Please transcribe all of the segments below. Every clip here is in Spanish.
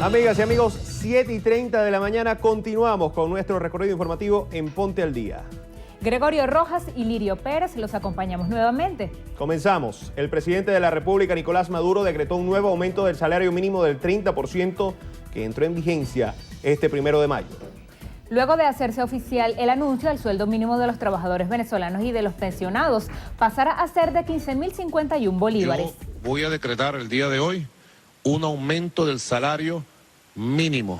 Amigas y amigos, 7:30 de la mañana, continuamos con nuestro recorrido informativo en Ponte al Día. Gregorio Rojas y Lirio Pérez los acompañamos nuevamente. Comenzamos. El presidente de la República, Nicolás Maduro, decretó un nuevo aumento del salario mínimo del 30% que entró en vigencia este 1 de mayo. Luego de hacerse oficial el anuncio, el sueldo mínimo de los trabajadores venezolanos y de los pensionados pasará a ser de 15.051 bolívares. Yo voy a decretar el día de hoy un aumento del salario mínimo,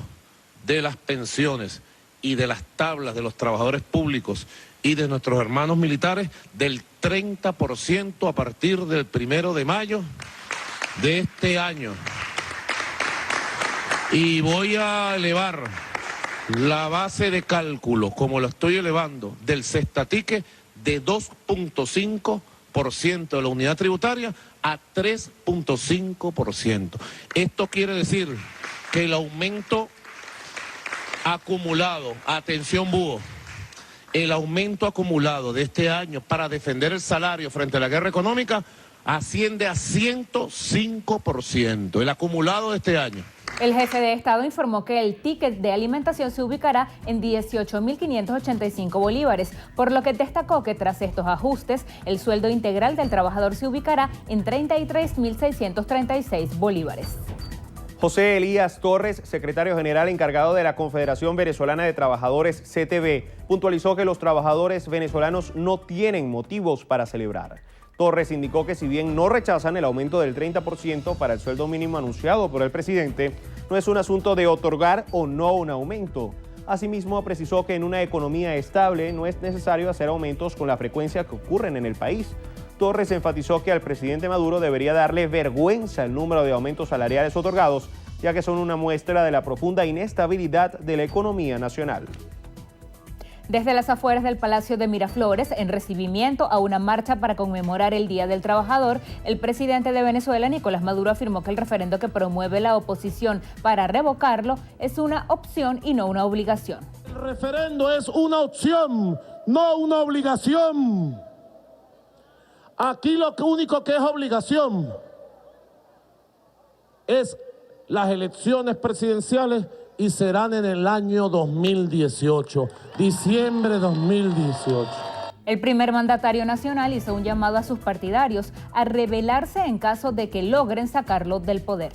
de las pensiones y de las tablas de los trabajadores públicos y de nuestros hermanos militares del 30% a partir del 1 de mayo de este año. Y voy a elevar la base de cálculo, como lo estoy elevando, del cestatique de 2.5% de la unidad tributaria a 3.5%. Esto quiere decir que el aumento acumulado, atención búho, el aumento acumulado de este año para defender el salario frente a la guerra económica asciende a 105%, el acumulado de este año. El jefe de Estado informó que el ticket de alimentación se ubicará en 18.585 bolívares, por lo que destacó que tras estos ajustes, el sueldo integral del trabajador se ubicará en 33.636 bolívares. José Elías Torres, secretario general encargado de la Confederación Venezolana de Trabajadores CTV, puntualizó que los trabajadores venezolanos no tienen motivos para celebrar. Torres indicó que si bien no rechazan el aumento del 30% para el sueldo mínimo anunciado por el presidente, no es un asunto de otorgar o no un aumento. Asimismo, precisó que en una economía estable no es necesario hacer aumentos con la frecuencia que ocurren en el país. Torres enfatizó que al presidente Maduro debería darle vergüenza el número de aumentos salariales otorgados, ya que son una muestra de la profunda inestabilidad de la economía nacional. Desde las afueras del Palacio de Miraflores, en recibimiento a una marcha para conmemorar el Día del Trabajador, el presidente de Venezuela, Nicolás Maduro, afirmó que el referendo que promueve la oposición para revocarlo es una opción y no una obligación. El referendo es una opción, no una obligación. Aquí lo único que es obligación es las elecciones presidenciales y serán en el año 2018, diciembre 2018. El primer mandatario nacional hizo un llamado a sus partidarios a rebelarse en caso de que logren sacarlo del poder.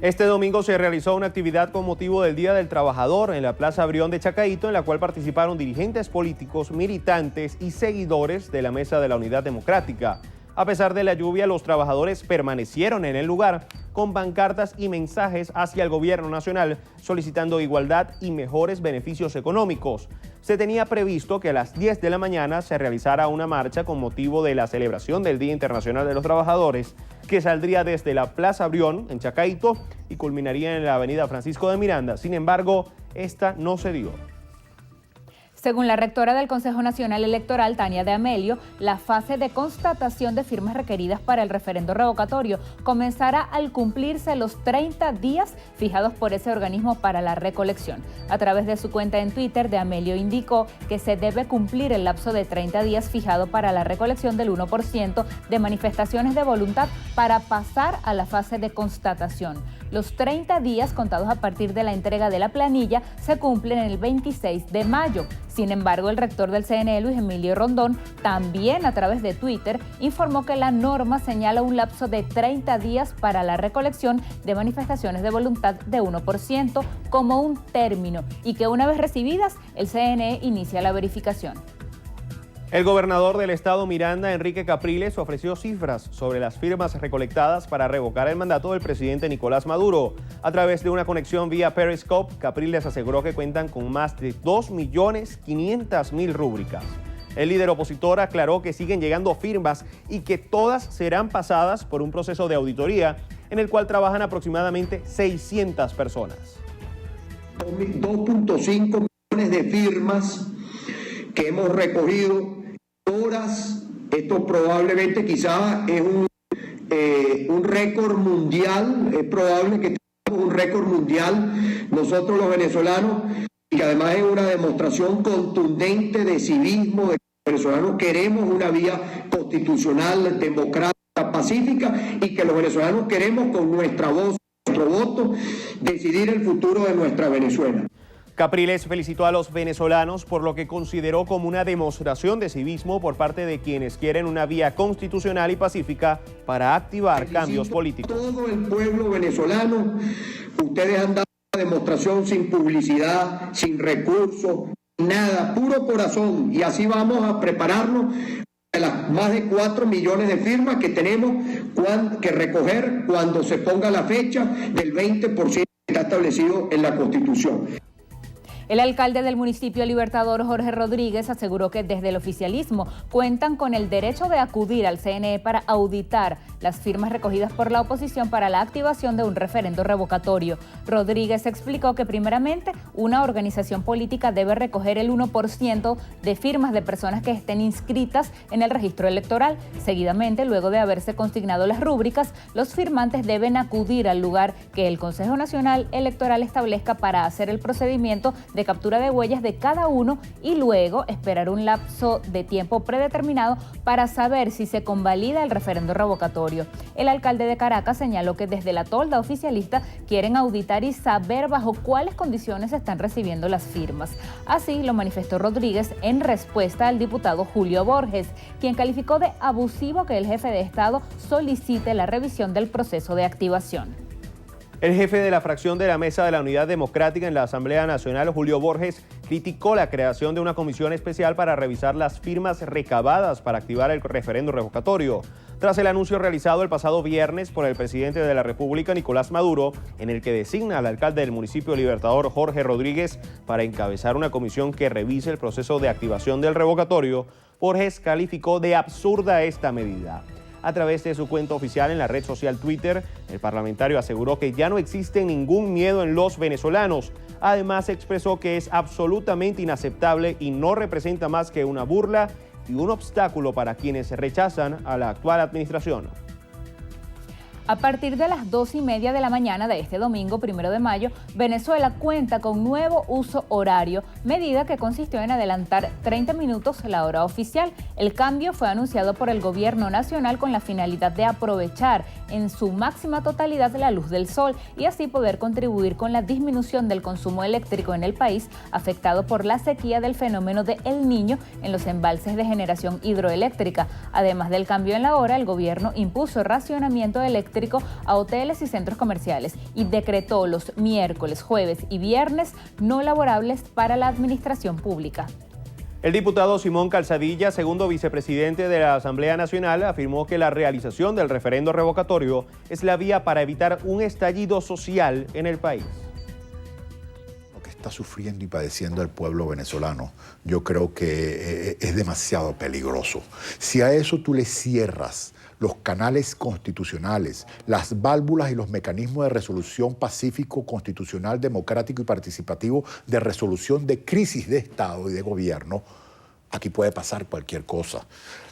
Este domingo se realizó una actividad con motivo del Día del Trabajador en la Plaza Brión de Chacaito, en la cual participaron dirigentes políticos, militantes y seguidores de la Mesa de la Unidad Democrática. A pesar de la lluvia, los trabajadores permanecieron en el lugar con pancartas y mensajes hacia el gobierno nacional solicitando igualdad y mejores beneficios económicos. Se tenía previsto que a las 10 de la mañana se realizara una marcha con motivo de la celebración del Día Internacional de los Trabajadores, que saldría desde la Plaza Brión en Chacaito y culminaría en la avenida Francisco de Miranda. Sin embargo, esta no se dio. Según la rectora del Consejo Nacional Electoral, Tania de Amelio, la fase de constatación de firmas requeridas para el referendo revocatorio comenzará al cumplirse los 30 días fijados por ese organismo para la recolección. A través de su cuenta en Twitter, de Amelio indicó que se debe cumplir el lapso de 30 días fijado para la recolección del 1% de manifestaciones de voluntad para pasar a la fase de constatación. Los 30 días contados a partir de la entrega de la planilla se cumplen el 26 de mayo. Sin embargo, el rector del CNE, Luis Emilio Rondón, también a través de Twitter, informó que la norma señala un lapso de 30 días para la recolección de manifestaciones de voluntad de 1% como un término y que una vez recibidas, el CNE inicia la verificación. El gobernador del estado Miranda, Enrique Capriles, ofreció cifras sobre las firmas recolectadas para revocar el mandato del presidente Nicolás Maduro. A través de una conexión vía Periscope, Capriles aseguró que cuentan con más de 2.500.000 rúbricas. El líder opositor aclaró que siguen llegando firmas y que todas serán pasadas por un proceso de auditoría en el cual trabajan aproximadamente 600 personas. 2.5 millones de firmas que hemos recogido. Horas, esto probablemente quizá es un récord mundial, es probable que tengamos un récord mundial nosotros los venezolanos, y que además es una demostración contundente de civismo, de que los venezolanos queremos una vía constitucional, democrática, pacífica, y que los venezolanos queremos con nuestra voz, nuestro nuestro voto, decidir el futuro de nuestra Venezuela. Capriles felicitó a los venezolanos por lo que consideró como una demostración de civismo por parte de quienes quieren una vía constitucional y pacífica para activar cambios políticos. Todo el pueblo venezolano, ustedes han dado una demostración sin publicidad, sin recursos, nada, puro corazón, y así vamos a prepararnos de las más de 4 millones de firmas que tenemos que recoger cuando se ponga la fecha del 20% que está establecido en la Constitución. El alcalde del municipio Libertador, Jorge Rodríguez, aseguró que desde el oficialismo cuentan con el derecho de acudir al CNE para auditar las firmas recogidas por la oposición para la activación de un referendo revocatorio. Rodríguez explicó que primeramente una organización política debe recoger el 1% de firmas de personas que estén inscritas en el registro electoral. Seguidamente, luego de haberse consignado las rúbricas, los firmantes deben acudir al lugar que el Consejo Nacional Electoral establezca para hacer el procedimiento de captura de huellas de cada uno y luego esperar un lapso de tiempo predeterminado para saber si se convalida el referendo revocatorio. El alcalde de Caracas señaló que desde la tolda oficialista quieren auditar y saber bajo cuáles condiciones se están recibiendo las firmas. Así lo manifestó Rodríguez en respuesta al diputado Julio Borges, quien calificó de abusivo que el jefe de Estado solicite la revisión del proceso de activación. El jefe de la fracción de la Mesa de la Unidad Democrática en la Asamblea Nacional, Julio Borges, criticó la creación de una comisión especial para revisar las firmas recabadas para activar el referendo revocatorio, tras el anuncio realizado el pasado viernes por el presidente de la República, Nicolás Maduro, en el que designa al alcalde del municipio Libertador, Jorge Rodríguez, para encabezar una comisión que revise el proceso de activación del revocatorio. Borges calificó de absurda esta medida. A través de su cuenta oficial en la red social Twitter, el parlamentario aseguró que ya no existe ningún miedo en los venezolanos. Además, expresó que es absolutamente inaceptable y no representa más que una burla y un obstáculo para quienes rechazan a la actual administración. A partir de las 2:30 de la mañana de este domingo, 1 de mayo, Venezuela cuenta con nuevo uso horario, medida que consistió en adelantar 30 minutos la hora oficial. El cambio fue anunciado por el gobierno nacional con la finalidad de aprovechar en su máxima totalidad la luz del sol y así poder contribuir con la disminución del consumo eléctrico en el país, afectado por la sequía del fenómeno de El Niño en los embalses de generación hidroeléctrica. Además del cambio en la hora, el gobierno impuso racionamiento eléctrico a hoteles y centros comerciales y decretó los miércoles, jueves y viernes no laborables para la administración pública. El diputado Simón Calzadilla, segundo vicepresidente de la Asamblea Nacional, afirmó que la realización del referendo revocatorio es la vía para evitar un estallido social en el país. Lo que está sufriendo y padeciendo el pueblo venezolano, yo creo que es demasiado peligroso. Si a eso tú le cierras los canales constitucionales, las válvulas y los mecanismos de resolución pacífico, constitucional, democrático y participativo de resolución de crisis de Estado y de gobierno, aquí puede pasar cualquier cosa.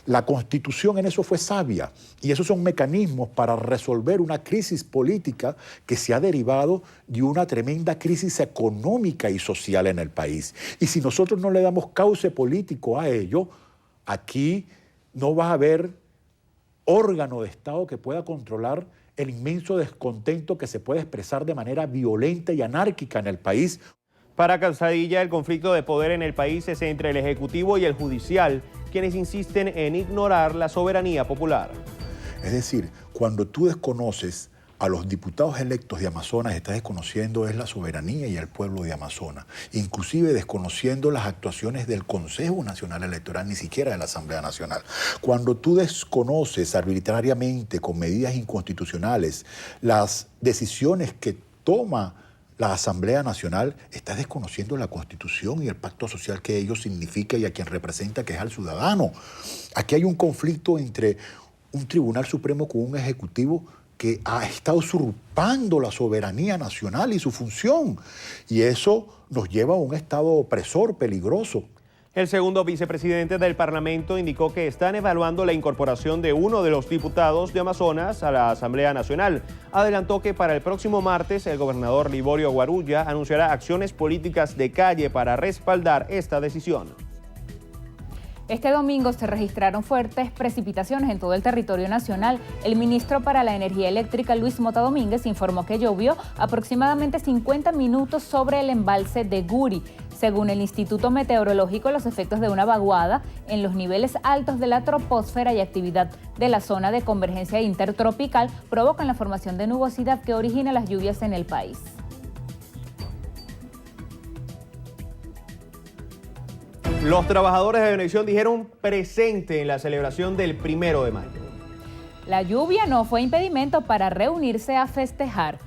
La Constitución en eso fue sabia y esos son mecanismos para resolver una crisis política que se ha derivado de una tremenda crisis económica y social en el país. Y si nosotros no le damos cauce político a ello, aquí no va a haber órgano de Estado que pueda controlar el inmenso descontento que se puede expresar de manera violenta y anárquica en el país. Para Calzadilla, el conflicto de poder en el país es entre el Ejecutivo y el Judicial, quienes insisten en ignorar la soberanía popular. Es decir, cuando tú desconoces a los diputados electos de Amazonas, estás desconociendo es la soberanía y el pueblo de Amazonas, inclusive desconociendo las actuaciones del Consejo Nacional Electoral, ni siquiera de la Asamblea Nacional. Cuando tú desconoces arbitrariamente, con medidas inconstitucionales, las decisiones que toma la Asamblea Nacional, estás desconociendo la Constitución y el pacto social que ello significa y a quien representa, que es al ciudadano. Aquí hay un conflicto entre un Tribunal Supremo con un Ejecutivo que ha estado usurpando la soberanía nacional y su función. Y eso nos lleva a un estado opresor, peligroso. El segundo vicepresidente del Parlamento indicó que están evaluando la incorporación de uno de los diputados de Amazonas a la Asamblea Nacional. Adelantó que para el próximo martes el gobernador Liborio Guarulla anunciará acciones políticas de calle para respaldar esta decisión. Este domingo se registraron fuertes precipitaciones en todo el territorio nacional. El ministro para la Energía Eléctrica, Luis Mota Domínguez, informó que llovió aproximadamente 50 minutos sobre el embalse de Guri. Según el Instituto Meteorológico, los efectos de una vaguada en los niveles altos de la troposfera y actividad de la zona de convergencia intertropical provocan la formación de nubosidad que origina las lluvias en el país. Los trabajadores de Venevisión dijeron presente en la celebración del 1 de mayo. La lluvia no fue impedimento para reunirse a festejar.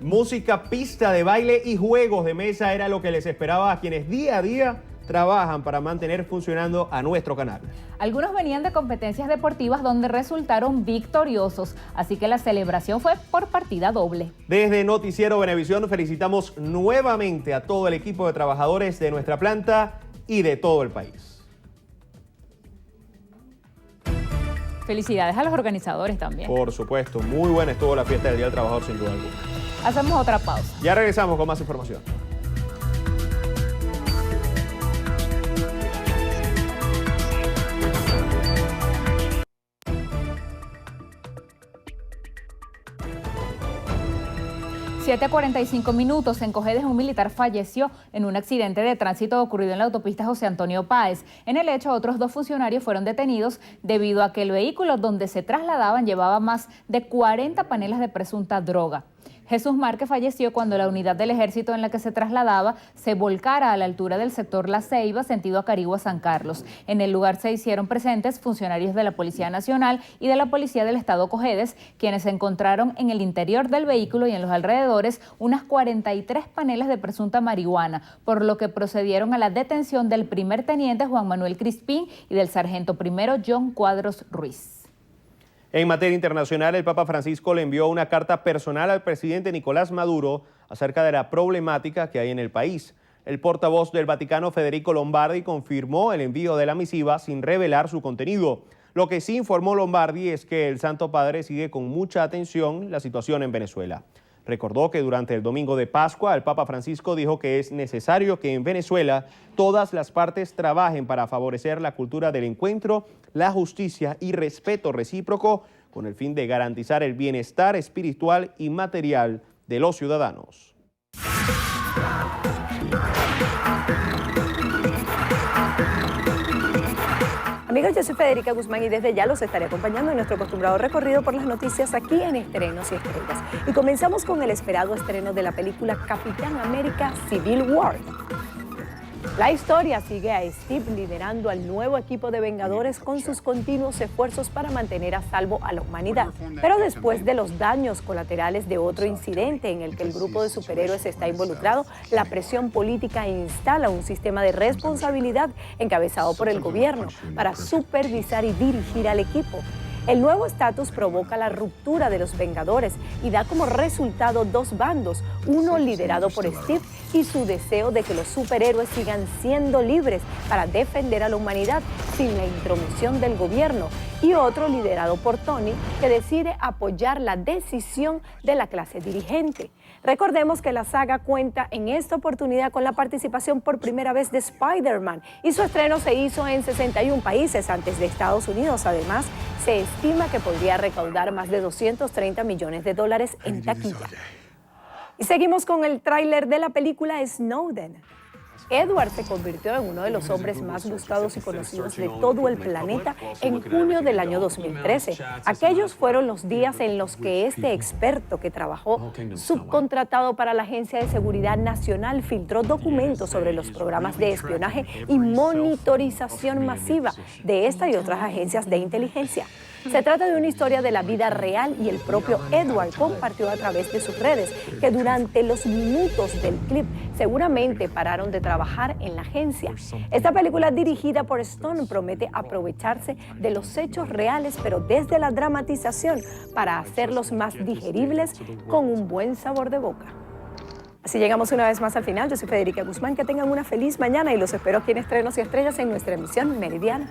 Música, pista de baile y juegos de mesa era lo que les esperaba a quienes día a día trabajan para mantener funcionando a nuestro canal. Algunos venían de competencias deportivas donde resultaron victoriosos, así que la celebración fue por partida doble. Desde Noticiero Venevisión felicitamos nuevamente a todo el equipo de trabajadores de nuestra planta y de todo el país. Felicidades a los organizadores también. Por supuesto, muy buena estuvo la fiesta del Día del Trabajador sin duda alguna. Hacemos otra pausa. Ya regresamos con más información. a 45 minutos, en Cojedes un militar falleció en un accidente de tránsito ocurrido en la autopista José Antonio Páez. En el hecho, otros 2 funcionarios fueron detenidos debido a que el vehículo donde se trasladaban llevaba más de 40 panelas de presunta droga. Jesús Márquez falleció cuando la unidad del ejército en la que se trasladaba se volcara a la altura del sector La Ceiba, sentido Acarigua-San Carlos. En el lugar se hicieron presentes funcionarios de la Policía Nacional y de la Policía del Estado Cojedes, quienes encontraron en el interior del vehículo y en los alrededores unas 43 panelas de presunta marihuana, por lo que procedieron a la detención del primer teniente Juan Manuel Crispín y del sargento primero John Cuadros Ruiz. En materia internacional, el Papa Francisco le envió una carta personal al presidente Nicolás Maduro acerca de la problemática que hay en el país. El portavoz del Vaticano, Federico Lombardi, confirmó el envío de la misiva sin revelar su contenido. Lo que sí informó Lombardi es que el Santo Padre sigue con mucha atención la situación en Venezuela. Recordó que durante el domingo de Pascua, el Papa Francisco dijo que es necesario que en Venezuela todas las partes trabajen para favorecer la cultura del encuentro, la justicia y respeto recíproco, con el fin de garantizar el bienestar espiritual y material de los ciudadanos. Amigos, yo soy Federica Guzmán y desde ya los estaré acompañando en nuestro acostumbrado recorrido por las noticias aquí en Estrenos y Estrellas. Y comenzamos con el esperado estreno de la película Capitán América Civil War. La historia sigue a Steve liderando al nuevo equipo de Vengadores con sus continuos esfuerzos para mantener a salvo a la humanidad. Pero después de los daños colaterales de otro incidente en el que el grupo de superhéroes está involucrado, la presión política instala un sistema de responsabilidad encabezado por el gobierno para supervisar y dirigir al equipo. El nuevo estatus provoca la ruptura de los Vengadores y da como resultado 2 bandos, uno liderado por Steve y su deseo de que los superhéroes sigan siendo libres para defender a la humanidad sin la intromisión del gobierno, y otro liderado por Tony, que decide apoyar la decisión de la clase dirigente. Recordemos que la saga cuenta en esta oportunidad con la participación por primera vez de Spider-Man y su estreno se hizo en 61 países antes de Estados Unidos. Además, se estima que podría recaudar más de $230 millones en taquilla. Y seguimos con el tráiler de la película Snowden. Edward se convirtió en uno de los hombres más buscados y conocidos de todo el planeta en junio del año 2013. Aquellos fueron los días en los que este experto que trabajó subcontratado para la Agencia de Seguridad Nacional filtró documentos sobre los programas de espionaje y monitorización masiva de esta y otras agencias de inteligencia. Se trata de una historia de la vida real y el propio Edward compartió a través de sus redes que durante los minutos del clip seguramente pararon de trabajar en la agencia. Esta película dirigida por Stone promete aprovecharse de los hechos reales, pero desde la dramatización para hacerlos más digeribles con un buen sabor de boca. Así llegamos una vez más al final. Yo soy Federica Guzmán. Que tengan una feliz mañana y los espero aquí en Estrenos y Estrellas en nuestra emisión meridiana.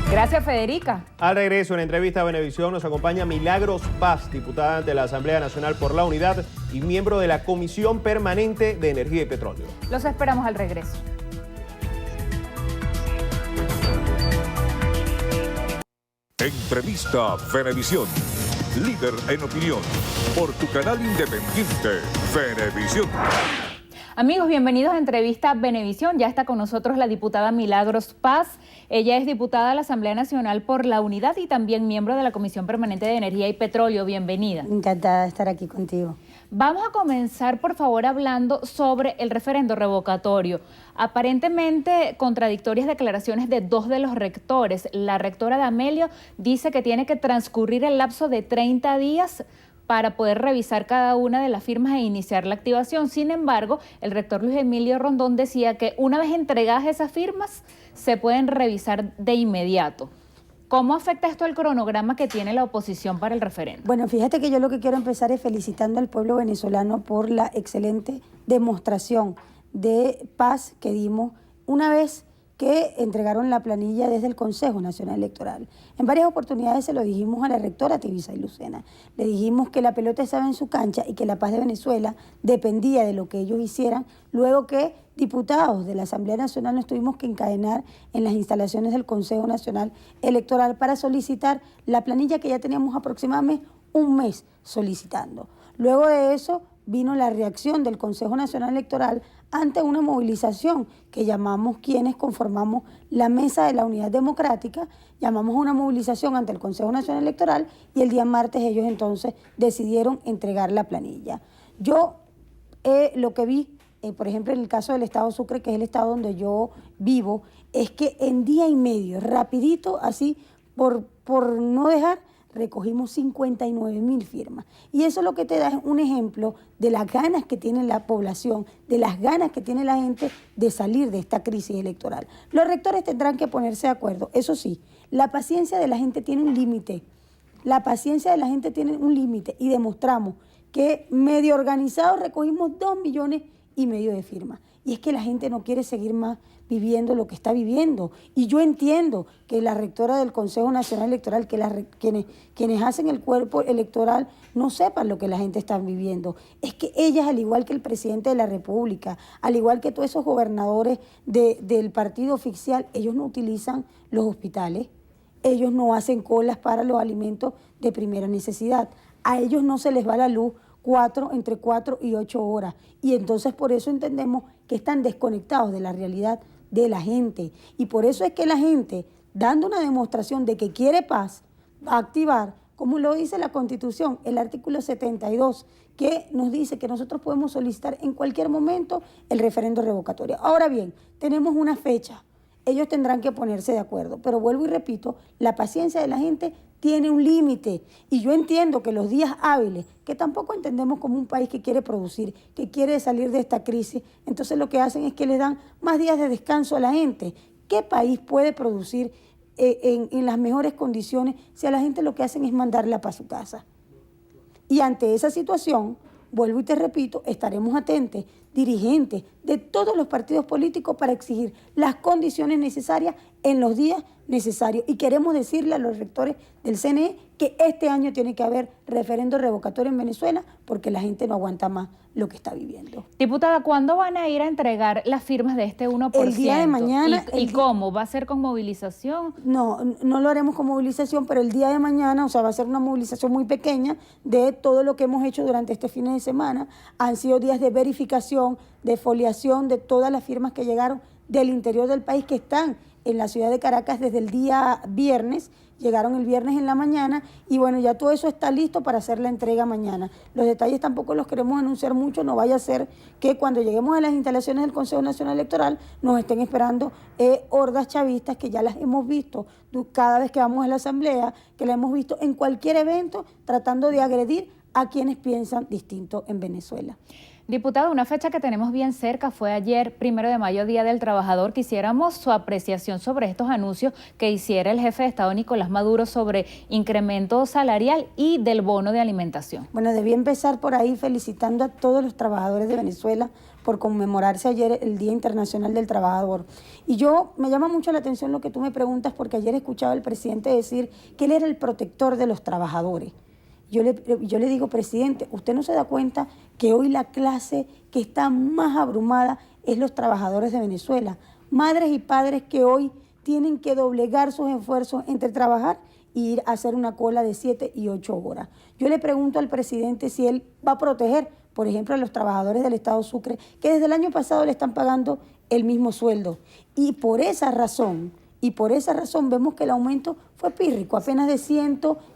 Gracias, Federica. Al regreso, en entrevista a Venevisión, nos acompaña Milagros Paz, diputada ante la Asamblea Nacional por la Unidad y miembro de la Comisión Permanente de Energía y Petróleo. Los esperamos al regreso. Entrevista Venevisión. Líder en opinión. Por tu canal independiente, Venevisión. Amigos, bienvenidos a Entrevista Venevisión. Ya está con nosotros la diputada Milagros Paz. Ella es diputada de la Asamblea Nacional por la Unidad y también miembro de la Comisión Permanente de Energía y Petróleo. Bienvenida. Encantada de estar aquí contigo. Vamos a comenzar, por favor, hablando sobre el referendo revocatorio. Aparentemente contradictorias declaraciones de dos de los rectores. La rectora de Amelio dice que tiene que transcurrir el lapso de 30 días para poder revisar cada una de las firmas e iniciar la activación. Sin embargo, el rector Luis Emilio Rondón decía que una vez entregadas esas firmas, se pueden revisar de inmediato. ¿Cómo afecta esto al cronograma que tiene la oposición para el referendo? Bueno, fíjate que yo lo que quiero empezar es felicitando al pueblo venezolano por la excelente demostración de paz que dimos una vez que entregaron la planilla desde el Consejo Nacional Electoral. En varias oportunidades se lo dijimos a la rectora Tibisay Lucena. Le dijimos que la pelota estaba en su cancha y que la paz de Venezuela dependía de lo que ellos hicieran, luego que diputados de la Asamblea Nacional nos tuvimos que encadenar en las instalaciones del Consejo Nacional Electoral para solicitar la planilla que ya teníamos aproximadamente un mes solicitando. Luego de eso vino la reacción del Consejo Nacional Electoral ante una movilización que llamamos quienes conformamos la Mesa de la Unidad Democrática, llamamos una movilización ante el Consejo Nacional Electoral y el día martes ellos entonces decidieron entregar la planilla. Yo lo que vi, por ejemplo, en el caso del estado Sucre, que es el estado donde yo vivo, es que en día y medio, rapidito, así, por no dejar, recogimos 59,000 firmas. Y eso lo que te da es un ejemplo de las ganas que tiene la población, de las ganas que tiene la gente de salir de esta crisis electoral. Los rectores tendrán que ponerse de acuerdo. Eso sí, la paciencia de la gente tiene un límite. La paciencia de la gente tiene un límite y demostramos que medio organizados recogimos 2,5 millones de firmas. Y es que la gente no quiere seguir más viviendo lo que está viviendo. Y yo entiendo que la rectora del Consejo Nacional Electoral, que quienes hacen el cuerpo electoral no sepan lo que la gente está viviendo. Es que ellas, al igual que el presidente de la República, al igual que todos esos gobernadores del partido oficial, ellos no utilizan los hospitales, ellos no hacen colas para los alimentos de primera necesidad, a ellos no se les va la luz entre 4 y 8 horas. Y entonces por eso entendemos que están desconectados de la realidad de la gente. Y por eso es que la gente, dando una demostración de que quiere paz, va a activar, como lo dice la Constitución, el artículo 72, que nos dice que nosotros podemos solicitar en cualquier momento el referendo revocatorio. Ahora bien, tenemos una fecha. Ellos tendrán que ponerse de acuerdo. Pero vuelvo y repito, la paciencia de la gente tiene un límite. Y yo entiendo que los días hábiles, que tampoco entendemos como un país que quiere producir, que quiere salir de esta crisis, entonces lo que hacen es que les dan más días de descanso a la gente. ¿Qué país puede producir en las mejores condiciones si a la gente lo que hacen es mandarla para su casa? Y ante esa situación, vuelvo y te repito, estaremos atentos, dirigentes de todos los partidos políticos, para exigir las condiciones necesarias en los días necesarios. Y queremos decirle a los rectores del CNE que este año tiene que haber referendo revocatorio en Venezuela, porque la gente no aguanta más lo que está viviendo. Diputada, ¿cuándo van a ir a entregar las firmas de este 1%? El día de mañana. ¿Y cómo? ¿Va a ser con movilización? No lo haremos con movilización, pero el día de mañana, o sea, va a ser una movilización muy pequeña de todo lo que hemos hecho durante este fin de semana. Han sido días de verificación, de foliación de todas las firmas que llegaron del interior del país, que están en la ciudad de Caracas desde el día viernes. Llegaron el viernes en la mañana y bueno, ya todo eso está listo para hacer la entrega mañana. Los detalles tampoco los queremos anunciar mucho, no vaya a ser que cuando lleguemos a las instalaciones del Consejo Nacional Electoral nos estén esperando hordas chavistas, que ya las hemos visto cada vez que vamos a la Asamblea, que la hemos visto en cualquier evento tratando de agredir a quienes piensan distinto en Venezuela. Diputado, una fecha que tenemos bien cerca fue ayer, 1 de mayo, Día del Trabajador. Quisiéramos su apreciación sobre estos anuncios que hiciera el jefe de Estado, Nicolás Maduro, sobre incremento salarial y del bono de alimentación. Bueno, debí empezar por ahí felicitando a todos los trabajadores de Venezuela por conmemorarse ayer el Día Internacional del Trabajador. Y me llama mucho la atención lo que tú me preguntas, porque ayer escuchaba al presidente decir que él era el protector de los trabajadores. Yo le digo, presidente, ¿usted no se da cuenta que hoy la clase que está más abrumada es los trabajadores de Venezuela? Madres y padres que hoy tienen que doblegar sus esfuerzos entre trabajar ir a hacer una cola de 7 y 8 horas. Yo le pregunto al presidente si él va a proteger, por ejemplo, a los trabajadores del Estado Sucre, que desde el año pasado le están pagando el mismo sueldo. Y por esa razón vemos que el aumento fue pírrico, apenas de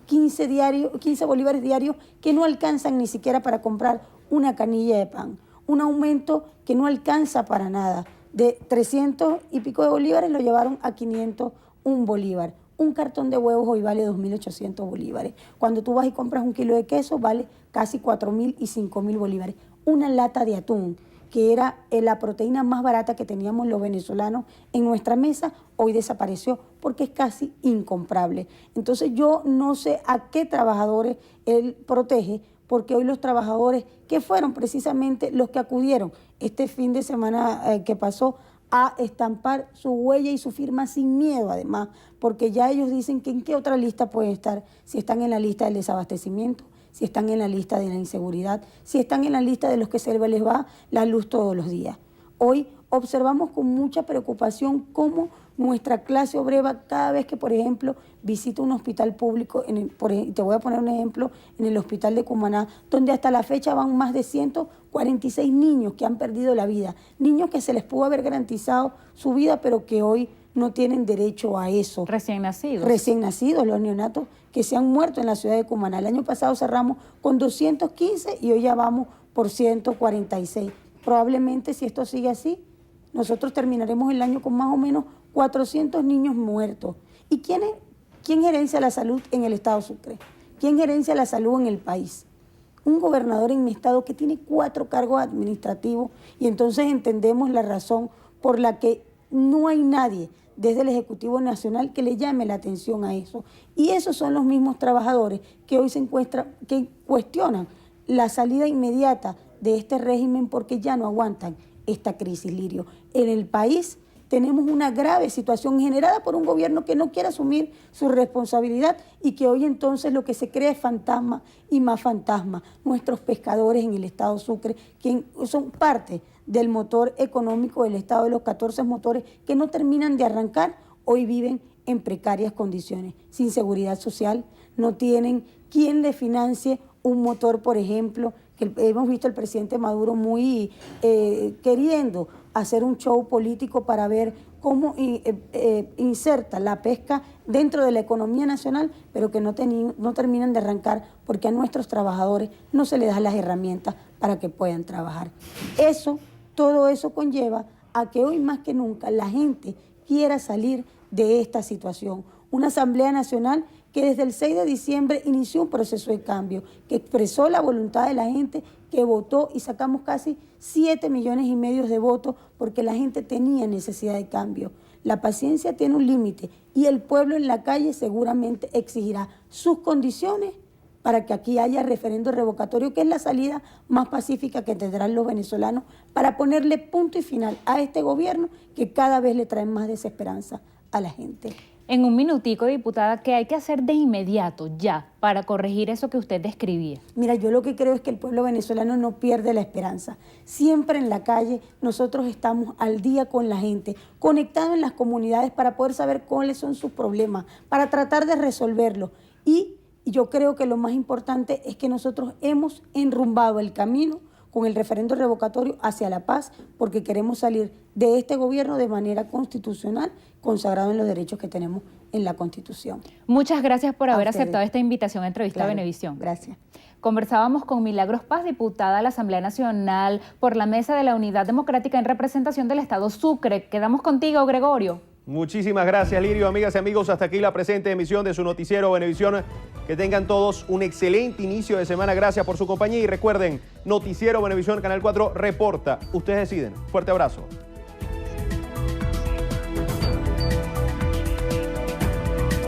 15 bolívares diarios que no alcanzan ni siquiera para comprar una canilla de pan. Un aumento que no alcanza para nada. De 300 y pico de bolívares lo llevaron a 501 bolívar. Un cartón de huevos hoy vale 2.800 bolívares. Cuando tú vas y compras un kilo de queso vale casi 4.000 y 5.000 bolívares. Una lata de atún, que era la proteína más barata que teníamos los venezolanos en nuestra mesa, hoy desapareció porque es casi incomprable. Entonces yo no sé a qué trabajadores él protege, porque hoy los trabajadores que fueron precisamente los que acudieron este fin de semana que pasó a estampar su huella y su firma sin miedo, además, porque ya ellos dicen que en qué otra lista pueden estar, si están en la lista del desabastecimiento, si están en la lista de la inseguridad, si están en la lista de los que se les va la luz todos los días. Hoy observamos con mucha preocupación cómo nuestra clase obrera, cada vez que, por ejemplo, visita un hospital público, te voy a poner un ejemplo, en el hospital de Cumaná, donde hasta la fecha van más de 146 niños que han perdido la vida, niños que se les pudo haber garantizado su vida, pero que hoy no tienen derecho a eso. Recién nacidos. Recién nacidos, los neonatos que se han muerto en la ciudad de Cumaná. El año pasado cerramos con 215 y hoy ya vamos por 146. Probablemente, si esto sigue así, nosotros terminaremos el año con más o menos 400 niños muertos. ¿Y quién gerencia la salud en el Estado Sucre? ¿Quién gerencia la salud en el país? Un gobernador en mi estado que tiene 4 cargos administrativos, y entonces entendemos la razón por la que no hay nadie desde el Ejecutivo Nacional que le llame la atención a eso. Y esos son los mismos trabajadores que hoy que cuestionan la salida inmediata de este régimen porque ya no aguantan esta crisis, Lirio. En el país tenemos una grave situación generada por un gobierno que no quiere asumir su responsabilidad y que hoy entonces lo que se crea es fantasma y más fantasma. Nuestros pescadores en el Estado Sucre, que son parte del motor económico del Estado, de los 14 motores que no terminan de arrancar, hoy viven en precarias condiciones, sin seguridad social, no tienen quien les financie un motor, por ejemplo, que hemos visto al presidente Maduro muy queriendo hacer un show político para ver cómo inserta la pesca dentro de la economía nacional, pero que no terminan de arrancar porque a nuestros trabajadores no se les da las herramientas para que puedan trabajar. Todo eso conlleva a que hoy más que nunca la gente quiera salir de esta situación. Una Asamblea Nacional que desde el 6 de diciembre inició un proceso de cambio, que expresó la voluntad de la gente, que votó y sacamos casi 7,5 millones de votos porque la gente tenía necesidad de cambio. La paciencia tiene un límite y el pueblo en la calle seguramente exigirá sus condiciones para que aquí haya referendo revocatorio, que es la salida más pacífica que tendrán los venezolanos para ponerle punto y final a este gobierno que cada vez le trae más desesperanza a la gente. En un minutico, diputada, ¿qué hay que hacer de inmediato, ya, para corregir eso que usted describía? Mira, yo lo que creo es que el pueblo venezolano no pierde la esperanza. Siempre en la calle nosotros estamos al día con la gente, conectados en las comunidades para poder saber cuáles son sus problemas, para tratar de resolverlos. Y yo creo que lo más importante es que nosotros hemos enrumbado el camino con el referendo revocatorio hacia la paz, porque queremos salir de este gobierno de manera constitucional, consagrado en los derechos que tenemos en la Constitución. Muchas gracias por haber aceptado esta invitación a Entrevista Claro, Venevisión. Gracias. Conversábamos con Milagros Paz, diputada a la Asamblea Nacional por la Mesa de la Unidad Democrática en representación del Estado Sucre. Quedamos contigo, Gregorio. Muchísimas gracias, Lirio. Amigas y amigos, hasta aquí la presente emisión de su noticiero Venevisión. Que tengan todos un excelente inicio de semana. Gracias por su compañía y recuerden, Noticiero Venevisión, Canal 4 reporta. Ustedes deciden. Fuerte abrazo.